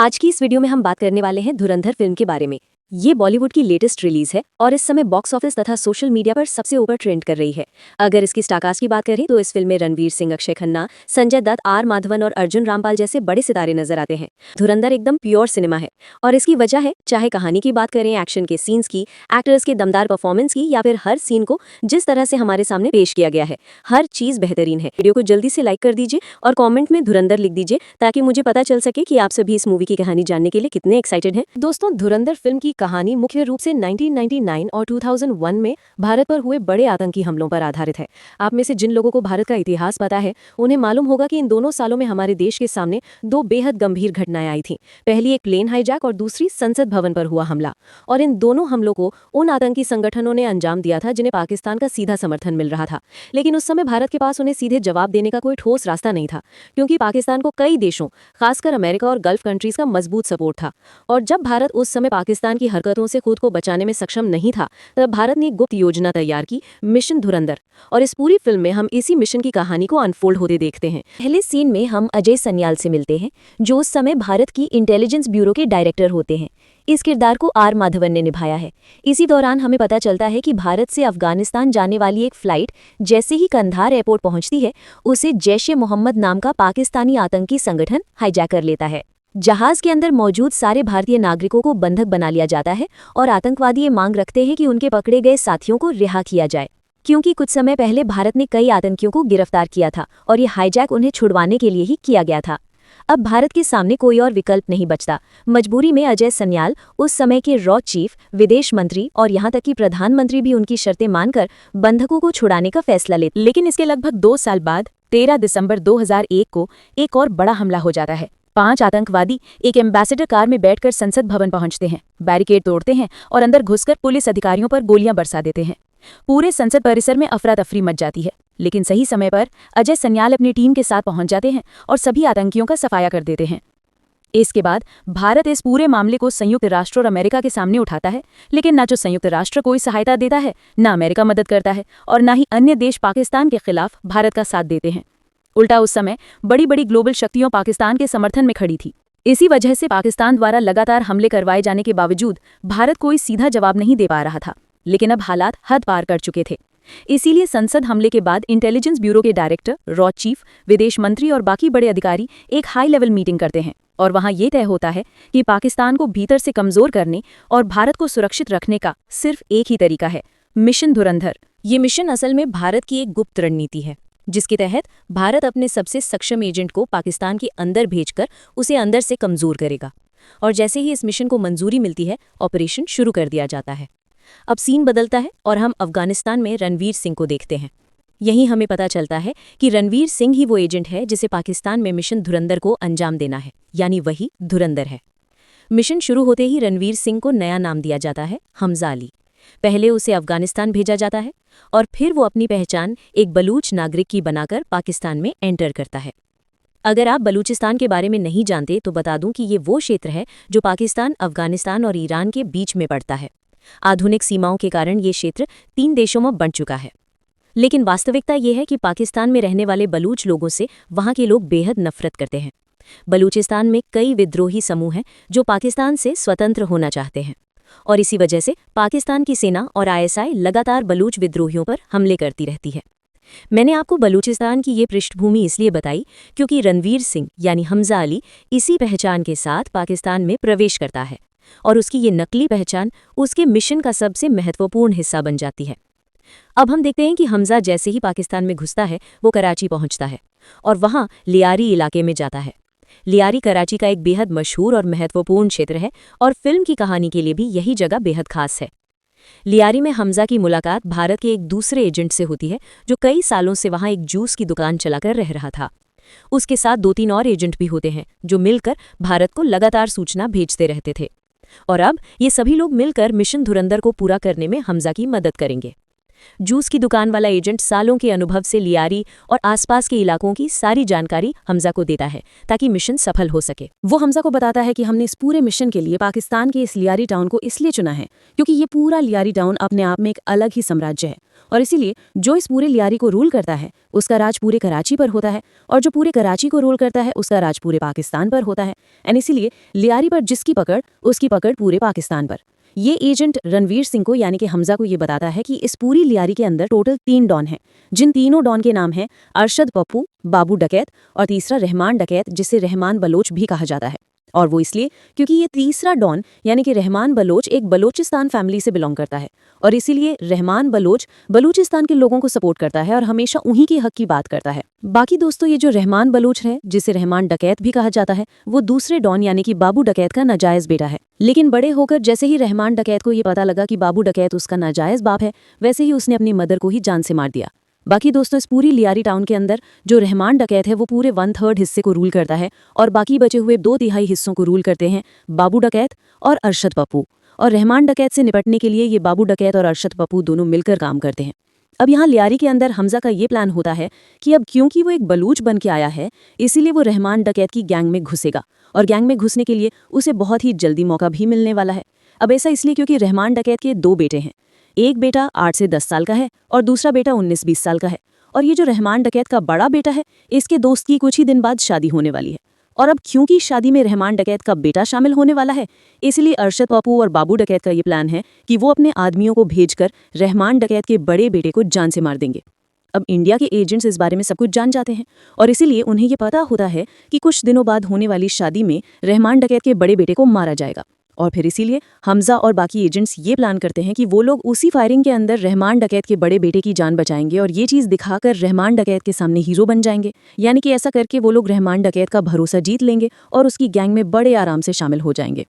आज की इस वीडियो में हम बात करने वाले हैं धुरंधर फिल्म के बारे में। ये बॉलीवुड की लेटेस्ट रिलीज है और इस समय बॉक्स ऑफिस तथा सोशल मीडिया पर सबसे ऊपर ट्रेंड कर रही है। अगर इसकी स्टारकास्ट की बात करें तो इस फिल्म में रणवीर सिंह, अक्षय खन्ना, संजय दत्त, आर माधवन और अर्जुन रामपाल जैसे बड़े सितारे नजर आते हैं। धुरंधर एकदम प्योर सिनेमा है और इसकी वजह है, चाहे कहानी की बात करें, एक्शन के सीन्स की, एक्टर्स के दमदार परफॉर्मेंस की या फिर हर सीन को जिस तरह से हमारे सामने पेश किया गया है, हर चीज बेहतरीन है। वीडियो को जल्दी से लाइक कर दीजिए और कॉमेंट में धुरंधर लिख दीजिए ताकि मुझे पता चल सके कि आप सभी इस मूवी की कहानी जानने के लिए कितने एक्साइटेड हैं। दोस्तों, धुरंधर फिल्म की कहानी मुख्य रूप से 1999 और 2001 में भारत पर हुए बड़े आतंकी हमलों पर आधारित है। आप में से जिन लोगों को भारत का इतिहास पता है उन्हें मालूम होगा कि इन दोनों सालों में हमारे देश के सामने दो बेहद गंभीर घटनाएं आई थीं। पहली एक प्लेन हाईजैक और दूसरी संसद भवन पर हुआ हमला। और इन दोनों हमलों को उन आतंकी संगठनों ने अंजाम दिया था जिन्हें पाकिस्तान का सीधा समर्थन मिल रहा था। लेकिन उस समय भारत के पास उन्हें सीधे जवाब देने का कोई ठोस रास्ता नहीं था, क्योंकि पाकिस्तान को कई देशों, खासकर अमेरिका और गल्फ कंट्रीज का मजबूत सपोर्ट था। और जब भारत उस समय पाकिस्तान की हरकतों से खुद को बचाने में सक्षम नहीं था, तब भारत ने एक गुप्त योजना तैयार की, मिशन धुरंधर। और इस पूरी फिल्म में हम इसी मिशन की कहानी को अनफोल्ड होते देखते हैं। पहले सीन में हम अजय सन्याल से मिलते हैं, जो उस समय भारत की इंटेलिजेंस ब्यूरो के डायरेक्टर होते हैं। इस किरदार को आर माधवन ने निभाया है। इसी दौरान हमें पता चलता है कि भारत से अफगानिस्तान जाने वाली एक फ्लाइट जैसे ही कंधार एयरपोर्ट पहुंचती है, उसे जैश-ए-मोहम्मद नाम का पाकिस्तानी आतंकी संगठन हाईजैक कर लेता है। जहाज के अंदर मौजूद सारे भारतीय नागरिकों को बंधक बना लिया जाता है और आतंकवादी ये मांग रखते हैं कि उनके पकड़े गए साथियों को रिहा किया जाए, क्योंकि कुछ समय पहले भारत ने कई आतंकियों को गिरफ्तार किया था और ये हाईजैक उन्हें छुड़वाने के लिए ही किया गया था। अब भारत के सामने कोई और विकल्प नहीं बचता। मजबूरी में अजय सन्याल, उस समय के रॉ चीफ, विदेश मंत्री और यहाँ तक कि प्रधानमंत्री भी उनकी शर्तें मानकर बंधकों को छुड़ाने का फैसला लेते। लेकिन इसके लगभग 2 साल बाद 13 दिसंबर 2001 को एक और बड़ा हमला हो जाता है। 5 आतंकवादी एक एम्बेसडर कार में बैठकर संसद भवन पहुंचते हैं, बैरिकेड तोड़ते हैं और अंदर घुसकर पुलिस अधिकारियों पर गोलियां बरसा देते हैं। पूरे संसद परिसर में अफरा तफरी मच जाती है। लेकिन सही समय पर अजय सन्याल अपनी टीम के साथ पहुंच जाते हैं और सभी आतंकियों का सफाया कर देते हैं। इसके बाद भारत इस पूरे मामले को संयुक्त राष्ट्र और अमेरिका के सामने उठाता है, लेकिन न तो संयुक्त राष्ट्र कोई सहायता देता है, न अमेरिका मदद करता है और न ही अन्य देश पाकिस्तान के खिलाफ भारत का साथ देते हैं। उल्टा उस समय बड़ी बड़ी ग्लोबल शक्तियों पाकिस्तान के समर्थन में खड़ी थी। इसी वजह से पाकिस्तान द्वारा लगातार हमले करवाए जाने के बावजूद भारत कोई सीधा जवाब नहीं दे पा रहा था। लेकिन अब हालात हद पार कर चुके थे। इसीलिए संसद हमले के बाद इंटेलिजेंस ब्यूरो के डायरेक्टर, रॉ चीफ, विदेश मंत्री और बाकी बड़े अधिकारी एक हाई लेवल मीटिंग करते हैं और वहां ये तय होता है कि पाकिस्तान को भीतर से कमजोर करने और भारत को सुरक्षित रखने का सिर्फ एक ही तरीका है, मिशन धुरंधर। ये मिशन असल में भारत की एक गुप्त रणनीति है, जिसके तहत भारत अपने सबसे सक्षम एजेंट को पाकिस्तान के अंदर भेजकर उसे अंदर से कमजोर करेगा। और जैसे ही इस मिशन को मंजूरी मिलती है, ऑपरेशन शुरू कर दिया जाता है। अब सीन बदलता है और हम अफगानिस्तान में रणवीर सिंह को देखते हैं। यहीं हमें पता चलता है कि रणवीर सिंह ही वो एजेंट है जिसे पाकिस्तान में मिशन धुरंधर को अंजाम देना है, यानी वही धुरंधर है। मिशन शुरू होते ही रणवीर सिंह को नया नाम दिया जाता है, हमजा अली। पहले उसे अफगानिस्तान भेजा जाता है और फिर वो अपनी पहचान एक बलूच नागरिक की बनाकर पाकिस्तान में एंटर करता है। अगर आप बलूचिस्तान के बारे में नहीं जानते तो बता दूं कि ये वो क्षेत्र है जो पाकिस्तान, अफगानिस्तान और ईरान के बीच में पड़ता है। आधुनिक सीमाओं के कारण ये क्षेत्र 3 देशों में बंट चुका है। लेकिन वास्तविकता ये है कि पाकिस्तान में रहने वाले बलूच लोगों से वहाँ के लोग बेहद नफरत करते हैं। बलूचिस्तान में कई विद्रोही समूह हैं जो पाकिस्तान से स्वतंत्र होना चाहते हैं और इसी वजह से पाकिस्तान की सेना और आईएसआई लगातार बलूच विद्रोहियों पर हमले करती रहती है। मैंने आपको बलूचिस्तान की ये पृष्ठभूमि इसलिए बताई क्योंकि रणवीर सिंह यानी हमजा अली इसी पहचान के साथ पाकिस्तान में प्रवेश करता है और उसकी ये नकली पहचान उसके मिशन का सबसे महत्वपूर्ण हिस्सा बन जाती है। अब हम देखते हैं कि हमजा जैसे ही पाकिस्तान में घुसता है, वो कराची पहुंचता है और वहां लियारी इलाके में जाता है। लियारी कराची का एक बेहद मशहूर और महत्वपूर्ण क्षेत्र है और फिल्म की कहानी के लिए भी यही जगह बेहद खास है। लियारी में हमजा की मुलाकात भारत के एक दूसरे एजेंट से होती है जो कई सालों से वहां एक जूस की दुकान चलाकर रह रहा था। उसके साथ 2-3 और एजेंट भी होते हैं जो मिलकर भारत को लगातार सूचना भेजते रहते थे। और अब ये सभी लोग मिलकर मिशन धुरंधर को पूरा करने में हमजा की मदद करेंगे। जूस की दुकान वाला एजेंट सालों के अनुभव से लियारी और आसपास के इलाकों की सारी जानकारी हमजा को देता है ताकि मिशन सफल हो सके। वो हमजा को बताता है कि हमने इस पूरे मिशन के लिए पाकिस्तान के इस लियारी टाउन को इसलिए चुना है क्योंकि ये पूरा लियारी टाउन अपने आप में एक अलग ही साम्राज्य है और इसीलिए जो इस पूरे लियारी को रूल करता है उसका राज पूरे कराची पर होता है और जो पूरे कराची को रूल करता है उसका राज पूरे पाकिस्तान पर होता है। एंड इसीलिए लियारी पर जिसकी पकड़ उसकी पकड़ पूरे पाकिस्तान पर। ये एजेंट रणवीर सिंह को यानी कि हमजा को ये बताता है कि इस पूरी लियारी के अंदर टोटल 3 डॉन हैं, जिन तीनों डॉन के नाम हैं अरशद पप्पू, बाबू डकैत और तीसरा रहमान डकैत, जिसे रहमान बलोच भी कहा जाता है। और वो इसलिए क्योंकि ये तीसरा डॉन यानी कि रहमान बलोच एक बलोचिस्तान फैमिली से बिलोंग करता है और इसीलिए रहमान बलोच बलूचिस्तान के लोगों को सपोर्ट करता है और हमेशा उन्हीं के हक की बात करता है। बाकी दोस्तों, ये जो रहमान बलोच है जिसे रहमान डकैत भी कहा जाता है, वो दूसरे डॉन यानी कि बाबू डकैत का नाजायज बेटा है। लेकिन बड़े होकर जैसे ही रहमान डकैत को ये पता लगा कि बाबू डकैत उसका नाजायज बाप है, वैसे ही उसने अपनी मदर को ही जान से मार दिया। बाकी दोस्तों, इस पूरी लियारी टाउन के अंदर जो रहमान डकैत है वो पूरे 1/3 हिस्से को रूल करता है और बाकी बचे हुए 2/3 हिस्सों को रूल करते हैं बाबू डकैत और अरशद पप्पू। और रहमान डकैत से निपटने के लिए ये बाबू डकैत और अरशद पप्पू दोनों मिलकर काम करते हैं। अब यहाँ लियारी के अंदर हमजा का ये प्लान होता है कि अब क्योंकि वो एक बलूच बन के आया है, इसीलिए वो रहमान डकैत की गैंग में घुसेगा और गैंग में घुसने के लिए उसे बहुत ही जल्दी मौका भी मिलने वाला है। अब ऐसा इसलिए क्योंकि रहमान डकैत के 2 बेटे हैं, एक बेटा 8 से 10 साल का है और दूसरा बेटा 19-20 साल का है। और ये जो रहमान डकैत का बड़ा बेटा है, इसके दोस्त की कुछ ही दिन बाद शादी होने वाली है और अब क्योंकि शादी में रहमान डकैत का बेटा शामिल होने वाला है, इसलिए अरशद पप्पू और बाबू डकैत का ये प्लान है कि वो अपने आदमियों को भेजकर रहमान डकैत के बड़े बेटे को जान से मार देंगे। अब इंडिया के एजेंट्स इस बारे में सब कुछ जान जाते हैं और इसीलिए उन्हें ये पता होता है कि कुछ दिनों बाद होने वाली शादी में रहमान डकैत के बड़े बेटे को मारा जाएगा। और फिर इसीलिए हमजा और बाकी एजेंट्स ये प्लान करते हैं कि वो लोग उसी फायरिंग के अंदर रहमान डकैत के बड़े बेटे की जान बचाएंगे और ये चीज़ दिखाकर रहमान डकैत के सामने हीरो बन जाएंगे। यानी कि ऐसा करके वो लोग रहमान डकैत का भरोसा जीत लेंगे और उसकी गैंग में बड़े आराम से शामिल हो जाएंगे।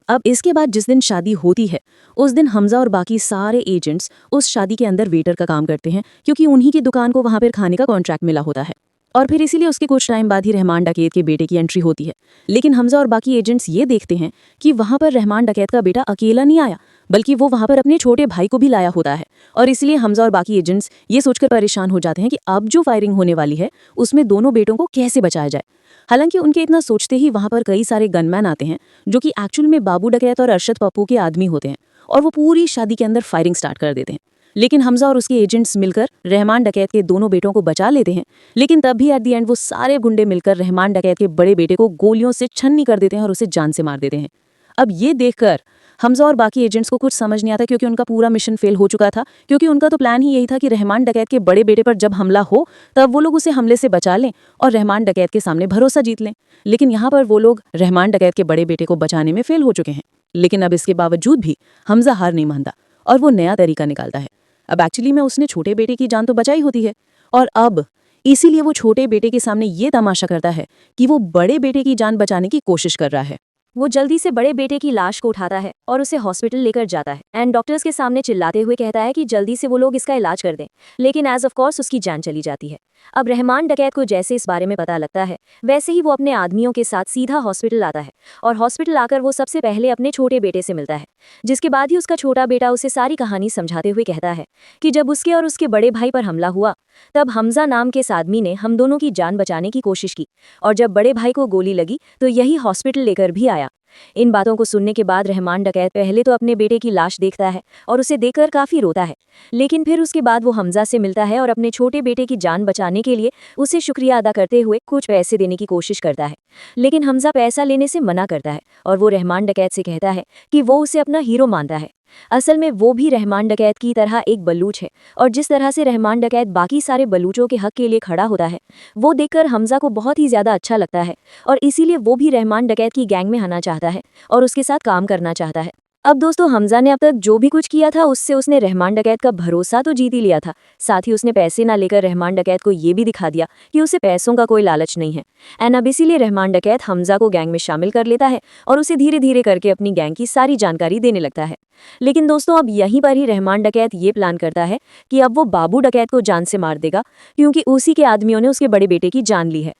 अब इसके बाद जिस दिन शादी होती है, उस दिन हमजा और बाकी सारे एजेंट्स उस शादी के अंदर वेटर का काम करते हैं क्योंकि उन्हीं की दुकान को वहाँ पर खाने का कॉन्ट्रैक्ट मिला होता है और फिर इसीलिए उसके कुछ टाइम बाद ही रहमान डकैत के बेटे की एंट्री होती है। लेकिन हमजा और बाकी एजेंट्स ये देखते हैं कि वहाँ पर रहमान डकैत का बेटा अकेला नहीं आया, बल्कि वो वहाँ पर अपने छोटे भाई को भी लाया होता है और इसलिए हमजा और बाकी एजेंट्स ये सोचकर परेशान हो जाते हैं कि अब जो फायरिंग होने वाली है उसमें दोनों बेटों को कैसे बचाया जाए। हालांकि उनके इतना सोचते ही वहाँ पर कई सारे गनमैन आते हैं जो कि एक्चुअल में बाबू डकैत और अरशद पप्पू के आदमी होते हैं और वो पूरी शादी के अंदर फायरिंग स्टार्ट कर देते हैं। लेकिन हमजा और उसके एजेंट्स मिलकर रहमान डकैत के दोनों बेटों को बचा लेते हैं। लेकिन तब भी एट दी एंड वो सारे गुंडे मिलकर रहमान डकैत के बड़े बेटे को गोलियों से छन्नी कर देते हैं और उसे जान से मार देते हैं। अब ये देखकर हमजा और बाकी एजेंट्स को कुछ समझ नहीं आता क्योंकि उनका पूरा मिशन फेल हो चुका था, क्योंकि उनका तो प्लान ही यही था कि रहमान डकैत के बड़े बेटे पर जब हमला हो तब वो लोग उसे हमले से बचा लें और रहमान डकैत के सामने भरोसा जीत लें। लेकिन यहाँ पर वो लोग रहमान डकैत के बड़े बेटे को बचाने में फेल हो चुके हैं। लेकिन अब इसके बावजूद भी हमजा हार नहीं मानता और वो नया तरीका निकालता है। अब एक्चुअली में उसने छोटे बेटे की जान तो बचाई होती है और अब इसीलिए वो छोटे बेटे के सामने ये तमाशा करता है कि वो बड़े बेटे की जान बचाने की कोशिश कर रहा है। वो जल्दी से बड़े बेटे की लाश को उठाता है और उसे हॉस्पिटल लेकर जाता है एंड डॉक्टर्स के सामने चिल्लाते हुए कहता है कि जल्दी से वो लोग इसका इलाज कर दें। लेकिन एज ऑफ कोर्स उसकी जान चली जाती है। अब रहमान डकैत को जैसे इस बारे में पता लगता है, वैसे ही वो अपने आदमियों के साथ सीधा हॉस्पिटल आता है और हॉस्पिटल आकर वो सबसे पहले अपने छोटे बेटे से मिलता है, जिसके बाद ही उसका छोटा बेटा उसे सारी कहानी समझाते हुए कहता है कि जब उसके और उसके बड़े भाई पर हमला हुआ तब हमजा नाम के इस आदमी ने हम दोनों की जान बचाने की कोशिश की और जब बड़े भाई को गोली लगी तो यही हॉस्पिटल लेकर भी आया। इन बातों को सुनने के बाद रहमान डकैत पहले तो अपने बेटे की लाश देखता है और उसे देखकर काफी रोता है, लेकिन फिर उसके बाद वो हमजा से मिलता है और अपने छोटे बेटे की जान बचाने के लिए उसे शुक्रिया अदा करते हुए कुछ पैसे देने की कोशिश करता है। लेकिन हमजा पैसा लेने से मना करता है और वो रहमान डकैत से कहता है कि वो उसे अपना हीरो मानता है। असल में वो भी रहमान डकैत की तरह एक बलूच है और जिस तरह से रहमान डकैत बाकी सारे बलूचों के हक के लिए खड़ा होता है, वो देखकर हमजा को बहुत ही ज्यादा अच्छा लगता है और इसीलिए वो भी रहमान डकैत की गैंग में आना चाहता है और उसके साथ काम करना चाहता है। अब दोस्तों, हमजा ने अब तक जो भी कुछ किया था उससे उसने रहमान डकैत का भरोसा तो जीत ही लिया था, साथ ही उसने पैसे ना लेकर रहमान डकैत को ये भी दिखा दिया कि उसे पैसों का कोई लालच नहीं है। एंड अब इसीलिए रहमान डकैत हमजा को गैंग में शामिल कर लेता है और उसे धीरे धीरे करके अपनी गैंग की सारी जानकारी देने लगता है। लेकिन दोस्तों, अब यहीं पर ही रहमान डकैत ये प्लान करता है कि अब वो बाबू डकैत को जान से मार देगा क्योंकि उसी के आदमियों ने उसके बड़े बेटे की जान ली है।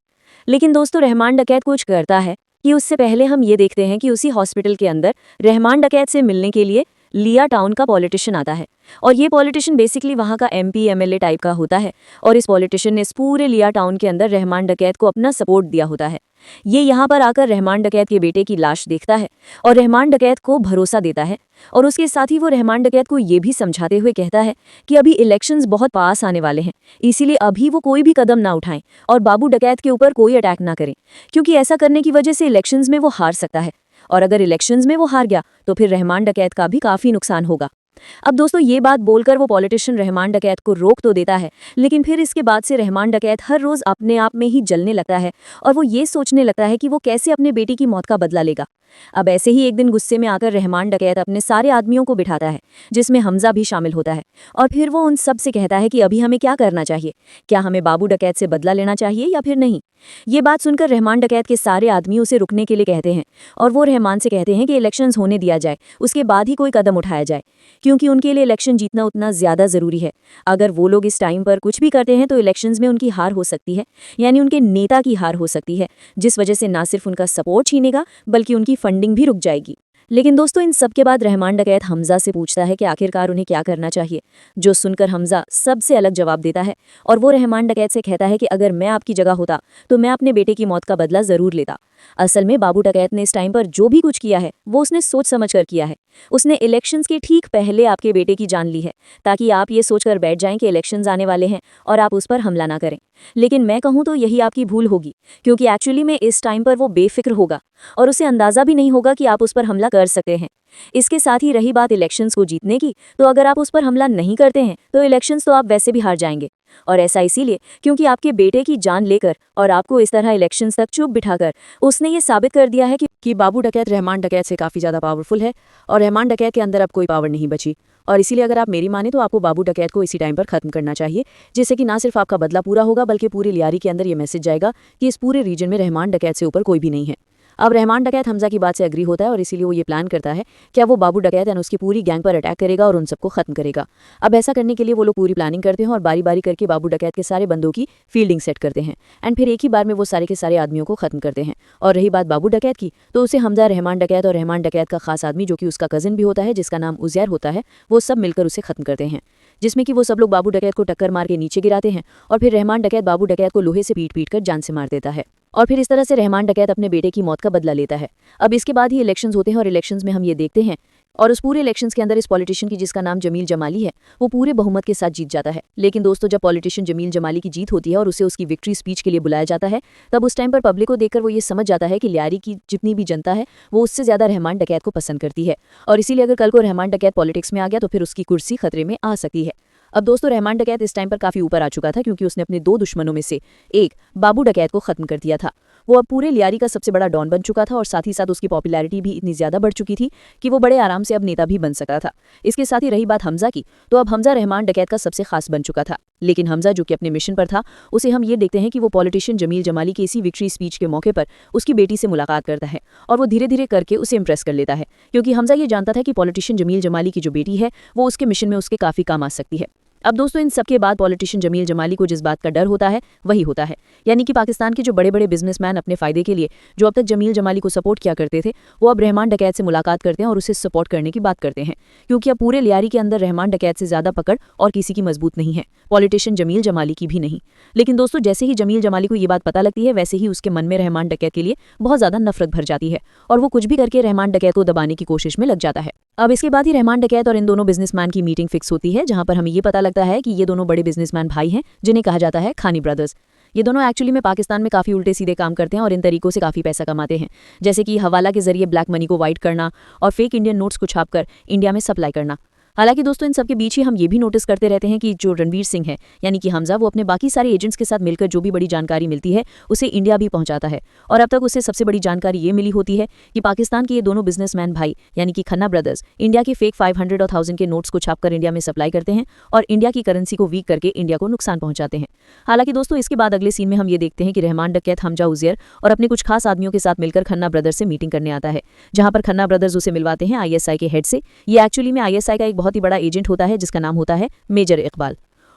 लेकिन दोस्तों, रहमान डकैत कुछ करता है कि उससे पहले हम ये देखते हैं कि उसी हॉस्पिटल के अंदर रहमान डकैत से मिलने के लिए लिया टाउन का पॉलिटिशियन आता है और ये पॉलिटिशियन बेसिकली वहाँ का एमपी एमएलए टाइप का होता है और इस पॉलिटिशियन ने इस पूरे लिया टाउन के अंदर रहमान डकैत को अपना सपोर्ट दिया होता है। ये यहाँ पर आकर रहमान डकैत के बेटे की लाश देखता है और रहमान डकैत को भरोसा देता है और उसके साथ ही वो रहमान डकैत को ये भी समझाते हुए कहता है कि अभी इलेक्शंस बहुत पास आने वाले हैं, इसीलिए अभी वो कोई भी कदम ना उठाएं और बाबू डकैत के ऊपर कोई अटैक ना करें, क्योंकि ऐसा करने की वजह से इलेक्शंस में वो हार सकता है और अगर इलेक्शंस में वो हार गया तो फिर रहमान डकैत का भी काफ़ी नुकसान होगा। अब दोस्तों ये बात बोलकर वो पॉलिटिशियन रहमान डकैत को रोक तो देता है, लेकिन फिर इसके बाद से रहमान डकैत हर रोज अपने आप में ही जलने लगता है और वो ये सोचने लगता है कि वो कैसे अपने बेटे की मौत का बदला लेगा। अब ऐसे ही एक दिन गुस्से में आकर रहमान डकैत अपने सारे आदमियों को बिठाता है, जिसमें हमजा भी शामिल होता है, और फिर वो उन सब से कहता है कि अभी हमें क्या करना चाहिए, क्या हमें बाबू डकैत से बदला लेना चाहिए या फिर नहीं। ये बात सुनकर रहमान डकैत के सारे आदमी उसे रुकने के लिए कहते हैं और वो रहमान से कहते हैं कि इलेक्शंस होने दिया जाए, उसके बाद ही कोई कदम उठाया जाए, क्योंकि उनके लिए इलेक्शन जीतना उतना ज़्यादा ज़रूरी है। अगर वो लोग इस टाइम पर कुछ भी करते हैं तो इलेक्शंस में उनकी हार हो सकती है, यानी उनके नेता की हार हो सकती है, जिस वजह से ना सिर्फ उनका सपोर्ट छीनेगा बल्कि उनकी फंडिंग भी रुक जाएगी। लेकिन दोस्तों इन सब के बाद रहमान डकैत हमजा से पूछता है कि आखिरकार उन्हें क्या करना चाहिए, जो सुनकर हमजा सबसे अलग जवाब देता है और वो रहमान डकैत से कहता है कि अगर मैं आपकी जगह होता तो मैं अपने बेटे की मौत का बदला ज़रूर लेता। असल में बाबू डकैत ने इस टाइम पर जो भी कुछ किया है वो उसने सोच समझ कर किया है। उसने इलेक्शंस के ठीक पहले आपके बेटे की जान ली है ताकि आप ये सोचकर बैठ जाएं कि इलेक्शंस आने वाले हैं और आप उस पर हमला ना करें। लेकिन मैं कहूँ तो यही आपकी भूल होगी, क्योंकि एक्चुअली में इस टाइम पर वो बेफिक्र होगा और उसे अंदाज़ा भी नहीं होगा कि आप उस पर हमला कर सकते हैं। इसके साथ ही रही बात इलेक्शंस को जीतने की, तो अगर आप उस पर हमला नहीं करते हैं तो इलेक्शंस तो आप वैसे भी हार जाएंगे, और ऐसा इसीलिए क्योंकि आपके बेटे की जान लेकर और आपको इस तरह इलेक्शंस तक चुप बिठाकर उसने ये साबित कर दिया है कि बाबू डकैत रहमान डकैत से काफ़ी ज़्यादा पावरफुल है और रहमान डकैत के अंदर अब कोई पावर नहीं बची। और इसीलिए अगर आप मेरी माने तो आपको बाबू डकैत को इसी टाइम पर खत्म करना चाहिए, जिससे कि ना सिर्फ आपका बदला पूरा होगा बल्कि पूरी लियारी के अंदर ये मैसेज जाएगा कि इस पूरे रीजन में रहमान डकैत से ऊपर कोई भी नहीं है। अब रहमान डकैत हमजा की बात से एग्री होता है और इसीलिए वो ये प्लान करता है कि अब वो बाबू डकैत यानी उसकी पूरी गैंग पर अटैक करेगा और उन सबको खत्म करेगा। अब ऐसा करने के लिए वो लोग पूरी प्लानिंग करते हैं और बारी बारी करके बाबू डकैत के सारे बंदों की फील्डिंग सेट करते हैं एंड फिर एक ही बार में वो सारे के सारे आदमियों को खत्म करते हैं। और रही बात बाबू डकैत की, तो उसे हमजा, रहमान डकैत और रहमान डकैत का खास आदमी जो कि उसका कजिन भी होता है जिसका नाम उजैर होता है, वो सब मिलकर उसे खत्म करते हैं, जिसमें कि वो सब लोग बाबू डकैत को टक्कर मार के नीचे गिराते हैं और फिर रहमान डकैत बाबू डकैत को लोहे से पीट पीट कर जान से मार देता है और फिर इस तरह से रहमान डकैत अपने बेटे की मौत का बदला लेता है। अब इसके बाद ही इलेक्शंस होते हैं और इलेक्शंस में हम ये देखते हैं और उस पूरे इलेक्शंस के अंदर इस पॉलिटिशियन की जिसका नाम जमील जमाली है वो पूरे बहुमत के साथ जीत जाता है। लेकिन दोस्तों जब पॉलिटिशियन जमील जमाली की जीत होती है और उसे उसकी विक्ट्री स्पीच के लिए बुलाया जाता है, तब उस टाइम पर पब्लिक को देखकर वो ये समझ जाता है कि लियारी की जितनी भी जनता है वो उससे ज़्यादा रहमान डकैत को पसंद करती है और इसीलिए अगर कल को रहमान डकैत पॉलिटिक्स में आ गया तो फिर उसकी कुर्सी खतरे में आ सकती है। अब दोस्तों रहमान डकैत इस टाइम पर काफ़ी ऊपर आ चुका था क्योंकि उसने अपने दो दुश्मनों में से एक बाबू डकैत को खत्म कर दिया था। वो अब पूरे लियारी का सबसे बड़ा डॉन बन चुका था और साथ ही साथ उसकी पॉपुलैरिटी भी इतनी ज़्यादा बढ़ चुकी थी कि वो बड़े आराम से अब नेता भी बन सकता था। इसके साथ ही रही बात हमजा की, तो अब हमजा रहमान डकैत का सबसे खास बन चुका था। लेकिन हमजा जो कि अपने मिशन पर था, उसे हम ये देखते हैं कि वो पॉलिटिशियन जमील जमाली की इसी विक्ट्री स्पीच के मौके पर उसकी बेटी से मुलाकात करता है और वो धीरे धीरे करके उसे इंप्रेस कर लेता है, क्योंकि हमजा ये जानता था कि पॉलिटिशियन जमील जमाली की जो बेटी है वो उसके मिशन में उसके काफ़ी काम आ सकती है। अब दोस्तों इन सबके बाद पॉलिटिशियन जमील जमाली को जिस बात का डर होता है वही होता है, यानी कि पाकिस्तान के जो बड़े बड़े बिजनेसमैन अपने फायदे के लिए जो अब तक जमील जमाली को सपोर्ट किया करते थे, वो अब रहमान डकैत से मुलाकात करते हैं और उसे सपोर्ट करने की बात करते हैं, क्योंकि अब पूरे लियारी के अंदर रहमान डकैत से ज़्यादा पकड़ और किसी की मजबूत नहीं है, पॉलिटिशियन जमील जमाली की भी नहीं। लेकिन दोस्तों जैसे ही जमील जमाली को ये बात पता लगती है वैसे ही उसके मन में रहमान डकैत के लिए बहुत ज़्यादा नफरत भर जाती है और वो कुछ भी करके रहमान डकैत को दबाने की कोशिश में लग जाता है। अब इसके बाद ही रहमान डकैत और इन दोनों बिजनेसमैन की मीटिंग फिक्स होती है, जहां पर हमें ये पता लगता है कि ये दोनों बड़े बिजनेसमैन भाई हैं जिन्हें कहा जाता है खानी ब्रदर्स। ये दोनों एक्चुअली में पाकिस्तान में काफ़ी उल्टे सीधे काम करते हैं और इन तरीकों से काफ़ी पैसा कमाते हैं, जैसे कि हवाला के जरिए ब्लैक मनी को वाइट करना और फेक इंडियन नोट्स को छापकर इंडिया में सप्लाई करना। हालांकि दोस्तों इन सबके बीच ही हम ये भी नोटिस करते रहते हैं कि जो रणवीर सिंह है यानी कि हमजा, वो अपने बाकी सारे एजेंट्स के साथ मिलकर जो भी बड़ी जानकारी मिलती है उसे इंडिया भी पहुंचाता है और अब तक उसे सबसे बड़ी जानकारी ये मिली होती है कि पाकिस्तान के ये दोनों बिजनेसमैन भाई यानी कि खन्ना ब्रदर्स इंडिया के फेक 500 और 1000 के नोट्स को छापकर इंडिया में सप्लाई करते हैं और इंडिया की करेंसी को वीक करके इंडिया को नुकसान पहुंचाते हैं। हालांकि दोस्तों इसके बाद अगले सीन में हम ये देखते हैं कि रहमान डकैत हमजा उजैर और अपने कुछ खास आदमियों के साथ मिलकर खन्ना ब्रदर्स से मीटिंग करने आता है, जहां पर खन्ना ब्रदर्स उसे मिलवाते हैं ISI के हेड से। ये एक्चुअली में ISI का एक बहुत ही बड़ा एजेंट होता है जिसका नाम होता है मेजर इकबाल।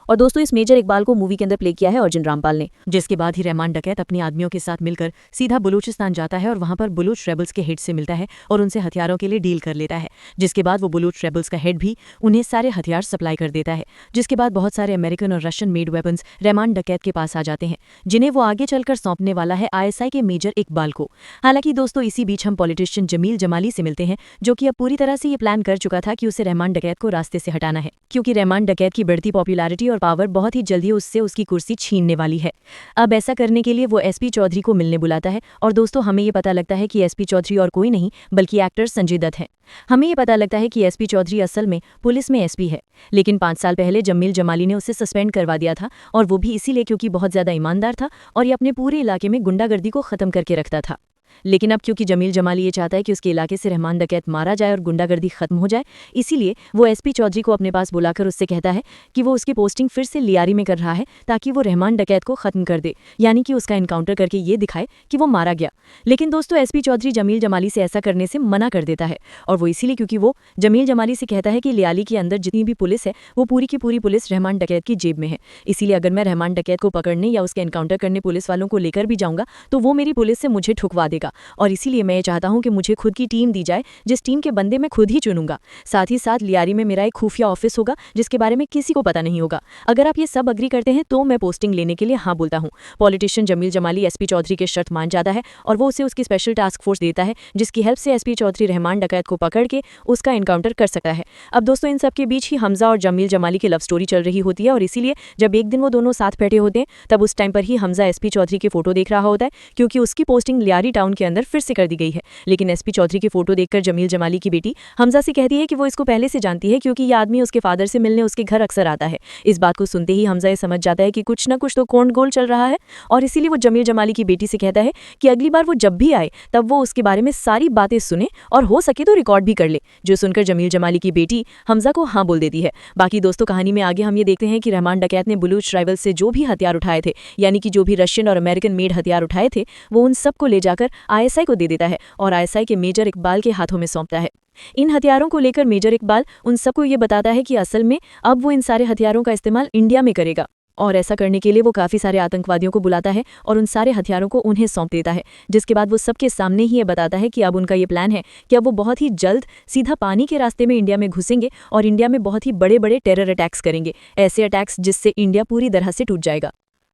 और दोस्तों इस मेजर इकबाल को मूवी के अंदर प्ले किया है अर्जुन रामपाल ने। जिसके बाद ही रहमान डकैत अपने आदमियों के साथ मिलकर सीधा बलूचिस्तान जाता है और वहां पर बलूच रेबल्स के हेड से मिलता है और उनसे हथियारों के लिए डील कर लेता है। जिसके बाद वो बलूच रेबल्स का हेड भी उन्हें सारे हथियार सप्लाई कर देता है। जिसके बाद बहुत सारे अमेरिकन और रशियन मेड वेपन्स रहमान डकैत के पास आ जाते हैं, जिन्हें वो आगे चलकर सौंपने वाला है आईएसआई के मेजर इकबाल को। हालांकि दोस्तों इसी बीच हम पॉलिटिशियन जमील जमाली से मिलते हैं, जो कि अब पूरी तरह से ये प्लान कर चुका था कि उसे रहमान डकैत को रास्ते से हटाना है, क्योंकि रहमान डकैत की बढ़ती पॉपुलैरिटी और पावर बहुत ही जल्दी उससे उसकी कुर्सी छीनने वाली है। अब ऐसा करने के लिए वो एसपी चौधरी को मिलने बुलाता है और दोस्तों हमें ये पता लगता है कि एसपी चौधरी और कोई नहीं बल्कि एक्टर संजय दत्त है। हमें ये पता लगता है कि एसपी चौधरी असल में पुलिस में एसपी है, लेकिन 5 साल पहले जमील जमाली ने उसे सस्पेंड करवा दिया था, और वो भी इसीलिए क्योंकि बहुत ज्यादा ईमानदार था और ये अपने पूरे इलाके में गुंडागर्दी को खत्म करके रखता था। लेकिन अब क्योंकि जमील जमाली ये चाहता है कि उसके इलाके से रहमान डकैत मारा जाए और गुंडागर्दी खत्म हो जाए, इसीलिए वो एसपी चौधरी को अपने पास बुलाकर उससे कहता है कि वो उसकी पोस्टिंग फिर से लियारी में कर रहा है ताकि वो रहमान डकैत को खत्म कर दे, यानी कि उसका इनकाउंटर करके ये दिखाए कि वो मारा गया। लेकिन दोस्तों एसपी चौधरी जमील जमाली से ऐसा करने से मना कर देता है, और वो इसीलिए क्योंकि वो जमील जमाली से कहता है कि लियाली के अंदर जितनी भी पुलिस है वो पूरी की पूरी पुलिस रहमान डकैत की जेब में है। इसीलिए अगर मैं रहमान डकैत को पकड़ने या उसके एनकाउंटर करने पुलिस वालों को लेकर भी जाऊंगा तो वो मेरी पुलिस से मुझे ठुकवा देगा, और इसीलिए मैं ये चाहता हूं कि मुझे खुद की टीम दी जाए, जिस टीम के बंदे मैं खुद ही चुनूंगा। साथ ही साथ लियारी में मेरा एक खुफिया ऑफिस होगा जिसके बारे में किसी को पता नहीं होगा। अगर आप ये सब अग्री करते हैं तो मैं पोस्टिंग लेने के लिए हाँ बोलता हूँ। पॉलिटिशियन जमील जमाली एसपी चौधरी के शर्त मान जाता है और वो उसे उसकी स्पेशल टास्क फोर्स देता है, जिसकी हेल्प से एसपी चौधरी रहमान डकैत को पकड़ के उसका एनकाउंटर कर सकता है। अब दोस्तों इन सब के बीच ही हमजा और जमील जमाली की लव स्टोरी चल रही होती है, और इसीलिए जब एक दिन वो दोनों साथ बैठे होते हैं तब उस टाइम पर ही हमजा एसपी चौधरी की फोटो देख रहा होता है, क्योंकि उसकी पोस्टिंग लियारी टाउन के अंदर फिर से कर दी गई है। लेकिन एसपी चौधरी की फोटो देखकर जमील जमाली की बेटी हमजा से कहती है कि वो इसको पहले से जानती है, क्योंकि ये आदमी उसके फादर से मिलने उसके घर अक्सर आता है। इस बात को सुनते ही हमजा ये समझ जाता है कि कुछ ना कुछ तो कोंड-गोल चल रहा है, और इसीलिए वो जमील जमाली की बेटी से कहता है कि अगली बार वो जब भी आए तब वो उसके बारे में सारी बातें सुने और हो सके तो रिकॉर्ड भी कर ले, जो सुनकर जमील जमाली की बेटी हमजा को हाँ बोल देती है। बाकी दोस्तों कहानी में आगे हम ये देखते हैं कि रहमान डकैत ने बलूच राइवल से जो भी हथियार उठाए थे, यानी कि जो भी रशियन और अमेरिकन मेड हथियार उठाए थे, वो उन सबको ले जाकर आईएसआई को दे देता है और आईएसआई के मेजर इकबाल के हाथों में सौंपता है। इन हथियारों को लेकर मेजर इकबाल उन सबको ये बताता है कि असल में अब वो इन सारे हथियारों का इस्तेमाल इंडिया में करेगा, और ऐसा करने के लिए वो काफ़ी सारे आतंकवादियों को बुलाता है और उन सारे हथियारों को उन्हें सौंप देता है। जिसके बाद वो सबके सामने ही ये बताता है कि अब उनका ये प्लान है कि अब वो बहुत ही जल्द सीधा पानी के रास्ते में इंडिया में घुसेंगे और इंडिया में बहुत ही बड़े बड़े टेरर अटैक्स करेंगे, ऐसे अटैक्स जिससे इंडिया पूरी तरह से टूट जाएगा।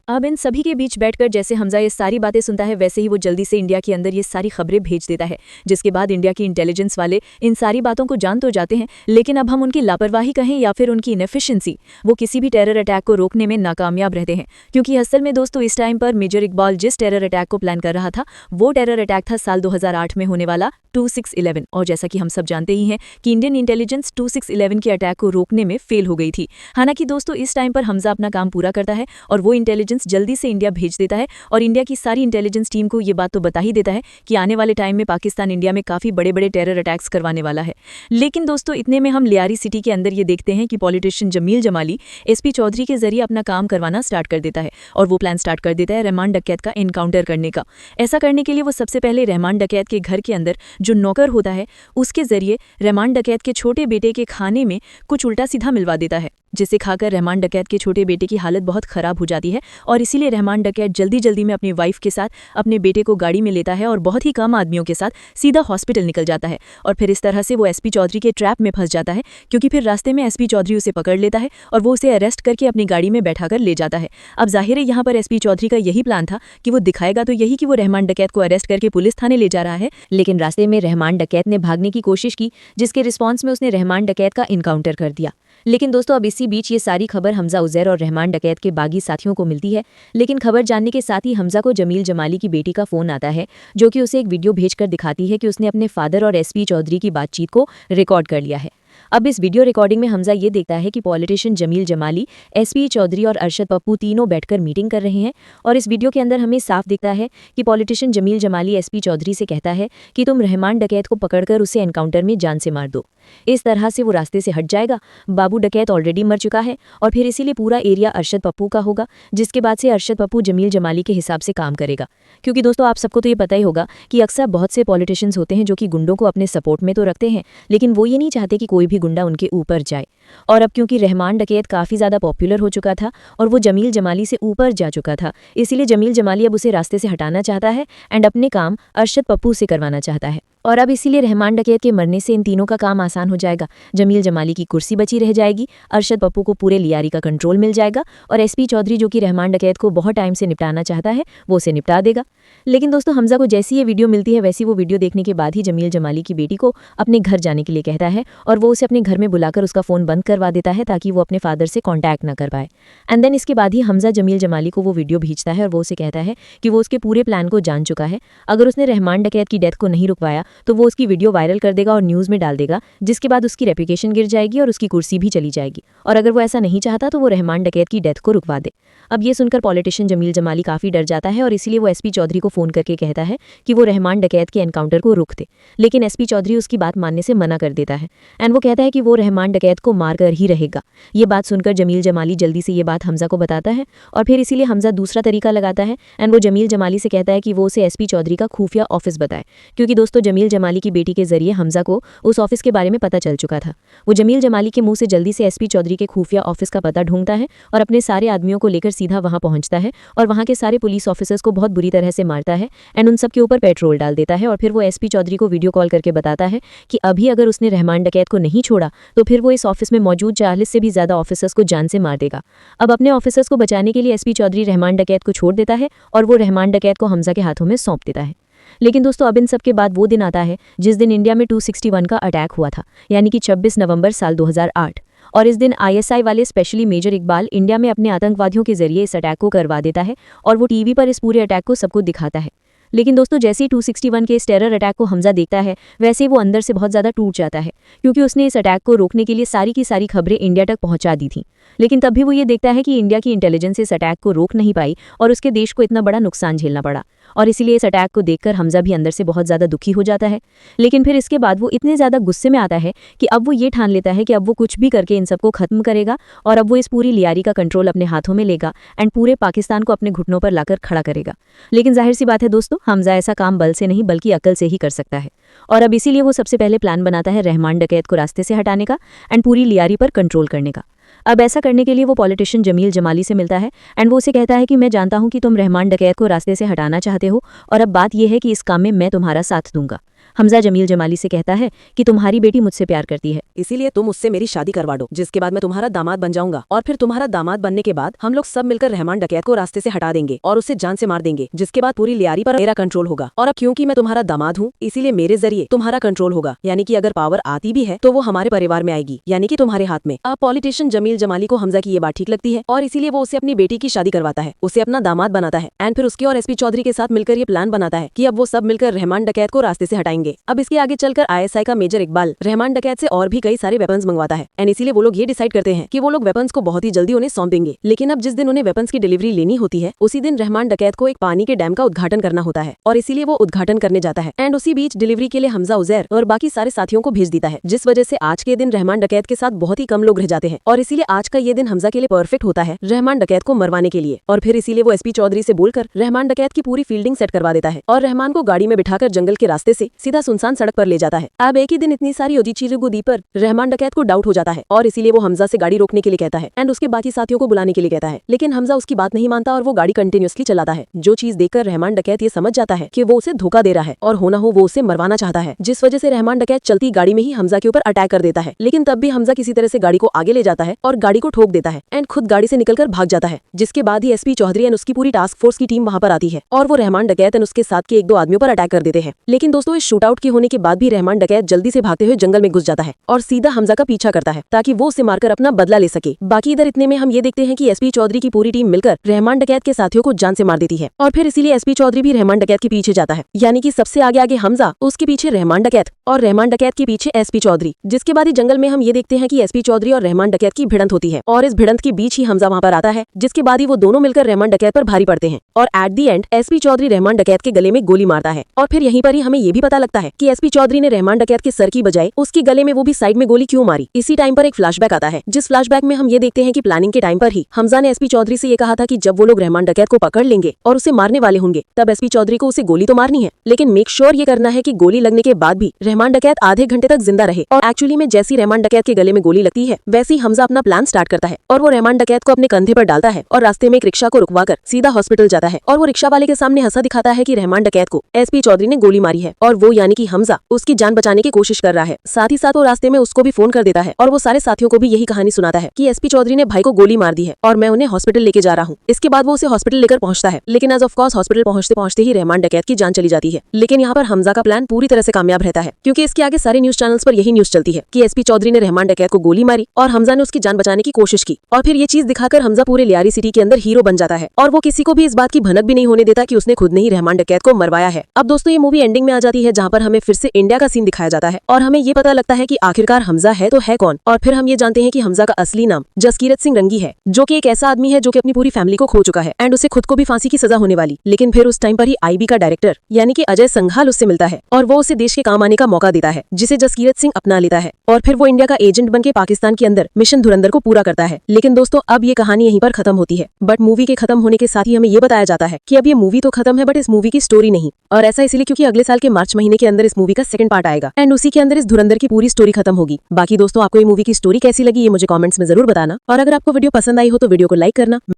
अब इन सभी के बीच बैठकर जैसे हमजा ये सारी बातें सुनता है, वैसे ही वो जल्दी से इंडिया के अंदर ये सारी खबरें भेज देता है, जिसके बाद इंडिया की इंटेलिजेंस वाले इन सारी बातों को जान तो जाते हैं, लेकिन अब हम उनकी लापरवाही कहें या फिर उनकी इनएफिशिएंसी, वो किसी भी टेरर अटैक को रोकने में नाकामयाब रहते हैं। क्योंकि असल में दोस्तों इस टाइम पर मेजर इकबाल जिस टेरर अटैक को प्लान कर रहा था वो टेरर अटैक था साल 2008 में होने वाला 26/11, और जैसा कि हम सब जानते ही हैं कि इंडियन इंटेलिजेंस 26/11 के अटैक को रोकने में फेल हो गई थी। हालांकि दोस्तों इस टाइम पर हमजा अपना काम पूरा करता है और वो इंटेलिजेंस जल्दी से इंडिया भेज देता है, और इंडिया की सारी इंटेलिजेंस टीम को ये बात तो बता ही देता है कि आने वाले टाइम में पाकिस्तान इंडिया में काफी बड़े बड़े टेरर अटैक्स करवाने वाला है। लेकिन दोस्तों इतने में हम लियारी सिटी के अंदर ये देखते हैं कि पॉलिटिशियन जमील जमाली एसपी चौधरी के जरिए अपना काम करवाना स्टार्ट कर देता है, और वो प्लान स्टार्ट कर देता है रहमान डकैत का एनकाउंटर करने का। ऐसा करने के लिए वो सबसे पहले रहमान डकैत के घर के अंदर जो नौकर होता है उसके जरिए रहमान डकैत के छोटे बेटे के खाने में कुछ उल्टा सीधा मिलवा देता है, जिसे खाकर रहमान डकैत के छोटे बेटे की हालत बहुत खराब हो जाती है, और इसीलिए रहमान डकैत जल्दी जल्दी में अपनी वाइफ के साथ अपने बेटे को गाड़ी में लेता है और बहुत ही कम आदमियों के साथ सीधा हॉस्पिटल निकल जाता है। और फिर इस तरह से वो एसपी चौधरी के ट्रैप में फंस जाता है, क्योंकि फिर रास्ते में एसपी चौधरी उसे पकड़ लेता है और वो उसे अरेस्ट करके अपनी गाड़ी में बैठाकर ले जाता है। अब जाहिर है यहाँ पर एसपी चौधरी का यही प्लान था कि वो दिखाएगा तो यही कि वो रहमान डकैत को अरेस्ट करके पुलिस थाने ले जा रहा है, लेकिन रास्ते में रहमान डकैत ने भागने की कोशिश की, जिसके रिस्पॉन्स में उसने रहमान डकैत का इनकाउंटर कर दिया। लेकिन दोस्तों अब इसी बीच ये सारी खबर हमजा उजैर और रहमान डकैत के बागी साथियों को मिलती है। लेकिन खबर जानने के साथ ही हमजा को जमील जमाली की बेटी का फोन आता है, जो कि उसे एक वीडियो भेजकर दिखाती है कि उसने अपने फादर और एसपी चौधरी की बातचीत को रिकॉर्ड कर लिया है। अब इस वीडियो रिकॉर्डिंग में हमजा ये देखता है कि पॉलिटिशियन जमील जमाली, एसपी चौधरी और अरशद पप्पू तीनों बैठकर मीटिंग कर रहे हैं, और इस वीडियो के अंदर हमें साफ दिखता है कि पॉलिटिशियन जमील जमाली एसपी चौधरी से कहता है कि तुम रहमान डकैत को पकड़कर उसे एनकाउंटर में जान से मार दो, इस तरह से वो रास्ते से हट जाएगा। बाबू डकैत ऑलरेडी मर चुका है और फिर इसीलिए पूरा एरिया अरशद पप्पू का होगा, जिसके बाद से अरशद पप्पू जमील जमाली के हिसाब से काम करेगा। क्योंकि दोस्तों आप सबको तो ये पता ही होगा कि अक्सर बहुत से पॉलिटिशियंस होते हैं जो कि गुंडों को अपने सपोर्ट में तो रखते हैं, लेकिन वो ये नहीं चाहते कि कोई कोई भी गुंडा उनके ऊपर जाए। और अब क्योंकि रहमान डकैत काफ़ी ज़्यादा पॉपुलर हो चुका था और वो जमील जमाली से ऊपर जा चुका था, इसीलिए जमील जमाली अब उसे रास्ते से हटाना चाहता है एंड अपने काम अरशद पप्पू से करवाना चाहता है। और अब इसीलिए रहमान डकैत के मरने से इन तीनों का काम आसान हो जाएगा। जमील जमाली की कुर्सी बची रह जाएगी, अरशद पप्पू को पूरे लियारी का कंट्रोल मिल जाएगा और एसपी चौधरी जो कि रहमान डकैत को बहुत टाइम से निपटाना चाहता है वो उसे निपटा देगा। लेकिन दोस्तों हमजा को जैसी ये वीडियो मिलती है वैसी वो वीडियो देखने के बाद ही जमील जमाली की बेटी को अपने घर जाने के लिए कहता है और वो उसे अपने घर में बुलाकर उसका फ़ोन बंद करवा देता है ताकि वो अपने फादर से कॉन्टैक्ट ना कर पाए। एंड देन इसके बाद ही हमजा जमील जमाली को वो वीडियो भेजता है और वो उसे कहता है कि वो उसके पूरे प्लान को जान चुका है। अगर उसने रहमान डकैत की डेथ को नहीं रुकवाया तो वो उसकी वीडियो वायरल कर देगा और न्यूज़ में डाल देगा, जिसके बाद उसकी रेपुटेशन गिर जाएगी और उसकी कुर्सी भी चली जाएगी। और अगर वो ऐसा नहीं चाहता तो वो रहमान डकैत की डेथ को रुकवा दे। अब ये सुनकर पॉलिटिशियन जमील जमाली काफ़ी डर जाता है और इसीलिए वो एसपी चौधरी को फ़ोन करके कहता है कि वो रहमान डकैत के एनकाउंटर को रोक दे। लेकिन एसपी चौधरी उसकी बात मानने से मना कर देता है एंड वो कहता है कि वो रहमान डकैत को मार कर ही रहेगा। ये बात सुनकर जमील जमाली जल्दी से ये बात हमजा को बताता है और फिर इसीलिए हमजा दूसरा तरीका लगाता है एंड वो जमील जमाली से कहता है कि वो उसे एसपी चौधरी का खुफिया ऑफिस बताए, क्योंकि दोस्तों जमील जमाली की बेटी के जरिए हमजा को उस ऑफिस के बारे में पता चल चुका था। वो जमील जमाली के मुंह से जल्दी से एसपी चौधरी के खुफिया ऑफिस का पता ढूंढता है और अपने सारे आदमियों को लेकर सीधा वहां पहुंचता है और वहां के सारे पुलिस ऑफिसर्स को बहुत बुरी तरह से मारता है एंड उन सब के ऊपर पेट्रोल डाल देता है। और फिर वो एसपी चौधरी को वीडियो कॉल करके बताता है कि अभी अगर उसने रहमान डकैत को नहीं छोड़ा तो फिर वो इस ऑफिस में मौजूद 40 से भी ज़्यादा ऑफिसर्स को जान से मार देगा। अब अपने ऑफिसर्स को बचाने के लिए एसपी चौधरी रहमान डकैत को छोड़ देता है और वो रहमान डकैत को हमजा के हाथों में सौंप देता है। लेकिन दोस्तों अब इन सब के बाद वो दिन आता है जिस दिन इंडिया में 261 का अटैक हुआ था, यानी कि 26 नवंबर साल 2008। और इस दिन आईएसआई वाले स्पेशली मेजर इकबाल इंडिया में अपने आतंकवादियों के जरिए इस अटैक को करवा देता है और वो टीवी पर इस पूरे अटैक को सबको दिखाता है। लेकिन दोस्तों जैसे ही 261 के इस टेरर अटैक को हमजा देखता है वैसे ही वो अंदर से बहुत ज़्यादा टूट जाता है, क्योंकि उसने इस अटैक को रोकने के लिए सारी की सारी खबरें इंडिया तक पहुंचा दी थी। लेकिन तब भी वो ये देखता है कि इंडिया की इंटेलिजेंस इस अटैक को रोक नहीं पाई और उसके देश को इतना बड़ा नुकसान झेलना पड़ा। और इसीलिए इस अटैक को देखकर हमजा भी अंदर से बहुत ज़्यादा दुखी हो जाता है। लेकिन फिर इसके बाद वो इतने ज़्यादा गुस्से में आता है कि अब वो ये ठान लेता है कि अब वो कुछ भी करके इन सबको ख़त्म करेगा और अब वो इस पूरी लियारी का कंट्रोल अपने हाथों में लेगा एंड पूरे पाकिस्तान को अपने घुटनों पर लाकर खड़ा करेगा। लेकिन जाहिर सी बात है दोस्तों, हमजा ऐसा काम बल से नहीं बल्कि अकल से ही कर सकता है। और अब इसीलिए वो सबसे पहले प्लान बनाता है रहमान डकैत को रास्ते से हटाने का एंड पूरी लियारी पर कंट्रोल करने का। अब ऐसा करने के लिए वो पॉलिटिशियन जमील जमाली से मिलता है एंड वो उसे कहता है कि मैं जानता हूं कि तुम रहमान डकैत को रास्ते से हटाना चाहते हो और अब बात यह है कि इस काम में मैं तुम्हारा साथ दूंगा। हमजा जमील जमाली से कहता है कि तुम्हारी बेटी मुझसे प्यार करती है, इसीलिए तुम उससे मेरी शादी करवा दो, जिसके बाद मैं तुम्हारा दामाद बन जाऊंगा और फिर तुम्हारा दामाद बनने के बाद हम लोग सब मिलकर रहमान डकैत को रास्ते से हटा देंगे और उसे जान से मार देंगे, जिसके बाद पूरी लियारी पर मेरा कंट्रोल होगा। और अब क्योंकि मैं तुम्हारा दामाद हूँ इसीलिए मेरे जरिए तुम्हारा कंट्रोल होगा, यानी कि अगर पावर आती भी है तो वो हमारे परिवार में आएगी, यानी कि तुम्हारे हाथ में। अब पॉलिटिशियन जमील जमाली को हमजा की ये बात ठीक लगती है और इसीलिए वो उसे अपनी बेटी की शादी करवाता है, उसे अपना दामाद बनाता है एंड फिर उसके और एसपी चौधरी के साथ मिलकर ये प्लान बनाता है कि अब वो सब मिलकर रहमान डकैत को रास्ते से हटाएंगे। अब इसके आगे चलकर आईएसआई का मेजर इकबाल रहमान डकैत से और भी कई सारे वेपन्स मंगवाता है एंड इसीलिए वो लोग ये डिसाइड करते हैं कि वो लोग वेपन्स को बहुत ही जल्दी उन्हें सौंप देंगे। लेकिन अब जिस दिन उन्हें वेपन्स की डिलीवरी लेनी होती है उसी दिन रहमान डकैत को एक पानी के डैम का उद्घाटन करना होता है और इसीलिए वो उद्घाटन करने जाता है एंड उसी बीच डिलीवरी के लिए हमजा उजैर और बाकी सारे साथियों को भेज देता है, जिस वजह से आज के दिन रहमान डकैत के साथ बहुत ही कम लोग रह जाते हैं और इसीलिए आज का ये दिन हमजा के लिए परफेक्ट होता है रहमान डकैत को मरवाने के लिए। और फिर इसीलिए वो एसपी चौधरी से बोलकर रहमान डकैत की पूरी फील्डिंग सेट करवा देता है और रहमान को गाड़ी में बिठाकर जंगल के रास्ते से सीधा सुनसान सड़क पर ले जाता है। अब एक ही दिन इतनी सारी उदीचीरुगुदी पर रहमान डकैत को डाउट हो जाता है और इसीलिए वो हमजा से गाड़ी रोकने के लिए कहता है एंड उसके बाकी साथियों को बुलाने के लिए कहता है। लेकिन हमजा उसकी बात नहीं मानता और वो गाड़ी कंटिन्यूअसली चलाता है, जो चीज देखकर रहमान डकैत ये समझ जाता है कि वो उसे धोखा दे रहा है और होना हो वो उसे मरवाना चाहता है, जिस वजह से रहमान डकैत चलती गाड़ी में ही हमजा के ऊपर अटैक कर देता है। लेकिन तब भी हमजा किसी तरह से गाड़ी को आगे ले जाता है और गाड़ी को ठोक देता है एंड खुद गाड़ी से निकलकर भाग जाता है, जिसके बाद ही एसपी चौधरी एंड उसकी पूरी टास्क फोर्स की टीम वहां पर आती है और वो रहमान डकैत एंड उसके साथ के एक दो आदमियों पर अटैक कर देते हैं। लेकिन दोस्तों इस शूट आउट के होने के बाद भी रहमान डकैत जल्दी से भागते हुए जंगल में घुस जाता है और सीधा हमजा का पीछा करता है ताकि वो उसे मारकर अपना बदला ले सके। बाकी इधर इतने में हम ये देखते हैं कि एसपी चौधरी की पूरी टीम मिलकर रहमान डकैत के साथियों को जान से मार देती है और फिर इसीलिए एसपी चौधरी भी रहमान डकैत के पीछे जाता है, यानी कि सबसे आगे आगे हमजा, उसके पीछे रहमान डकैत और रहमान डकैत के पीछे एसपी चौधरी। जिसके बाद ही जंगल में हम ये देखते हैं कि एसपी चौधरी और रहमान डकैत की भिड़ंत होती है और इस भिड़ंत के बीच ही हमजा वहां पर आता है, जिसके बाद ही वो दोनों मिलकर रहमान डकैत पर भारी पड़ते हैं और at the end SP Chaudhary Rahman डकैत के गले में गोली मारता है। और फिर यहीं पर ही हमें ये भी पता लगता लगता है कि एसपी चौधरी ने रहमान डकैत के सर की बजाय उसके गले में वो भी साइड में गोली क्यों मारी। इसी टाइम पर एक फ्लैशबैक आता है, जिस फ्लैशबैक में हम ये देखते हैं कि प्लानिंग के टाइम पर ही हमजा ने एसपी चौधरी से ये कहा था कि जब वो लोग रहमान डकैत को पकड़ लेंगे और उसे मारने वाले होंगे तब एसपी चौधरी को उसे गोली तो मारनी है, लेकिन मेक श्योर ये करना है कि गोली लगने के बाद भी रहमान डकैत आधे घंटे तक जिंदा रहे। और एक्चुअली में जैसी रहमान डकैत के गले में गोली लगती है वैसे ही हमजा अपना प्लान स्टार्ट करता है और वो रहमान डकैत को अपने कंधे पर डालता है और रास्ते में एक रिक्शा को रुकवाकर सीधा हॉस्पिटल जाता है और वो रिक्शा वाले के सामने हंसा दिखाता है कि रहमान डकैत को एसपी चौधरी ने गोली मारी है और वो यानी कि हमजा उसकी जान बचाने की कोशिश कर रहा है। साथ ही साथ वो रास्ते में उसको भी फोन कर देता है और वो सारे साथियों को भी यही कहानी सुनाता है कि एसपी चौधरी ने भाई को गोली मार दी है और मैं उन्हें हॉस्पिटल लेके जा रहा हूँ। इसके बाद वो उसे हॉस्पिटल लेकर पहुंचता है, लेकिन एज ऑफ कोर्स हॉस्पिटल पहुंचते पहुंचते ही रहमान डकैत की जान चली जाती है। लेकिन यहाँ पर हमजा का प्लान पूरी तरह से कामयाब रहता है, क्योंकि इसके आगे सारे न्यूज चैनल्स पर यही न्यूज चलती है कि एसपी चौधरी ने रहमान डकैत को गोली मारी और हमजा ने उसकी जान बचाने की कोशिश की। और फिर ये चीज दिखाकर हमजा पूरे लियारी सिटी के अंदर हीरो बन जाता है और वो किसी को भी इस बात की भनक भी नहीं होने देता कि उसने खुद ने ही रहमान डकैत को मरवाया है। अब दोस्तों ये मूवी एंडिंग में आ जाती है, जहाँ पर हमें फिर से इंडिया का सीन दिखाया जाता है और हमें ये पता लगता है कि आखिरकार हमजा है तो है कौन। और फिर हम ये जानते हैं कि हमजा का असली नाम जसकीरत सिंह रंगी है, जो कि एक ऐसा आदमी है जो कि अपनी पूरी फैमिली को खो चुका है एंड उसे खुद को भी फांसी की सजा होने वाली। लेकिन फिर उस टाइम पर ही आईबी का डायरेक्टर यानी कि अजय संघाल उससे मिलता है और वो उसे देश के काम आने का मौका देता है, जिसे जसकीरत सिंह अपना लेता है और फिर वो इंडिया का एजेंट बन के पाकिस्तान के अंदर मिशन धुरंधर को पूरा करता है। लेकिन दोस्तों अब ये कहानी यहीं पर खत्म होती है, बट मूवी के खत्म होने के साथ ही हमें ये बताया जाता है कि अब ये मूवी तो खत्म है बट इस मूवी की स्टोरी नहीं। और ऐसा इसलिए क्योंकि अगले साल के मार्च महीने के अंदर इस मूवी का सेकंड पार्ट आएगा एंड उसी के अंदर इस धुरंधर की पूरी स्टोरी खत्म होगी। बाकी दोस्तों आपको ये मूवी की स्टोरी कैसी लगी ये मुझे कमेंट्स में जरूर बताना, और अगर आपको वीडियो पसंद आई हो तो वीडियो को लाइक करना।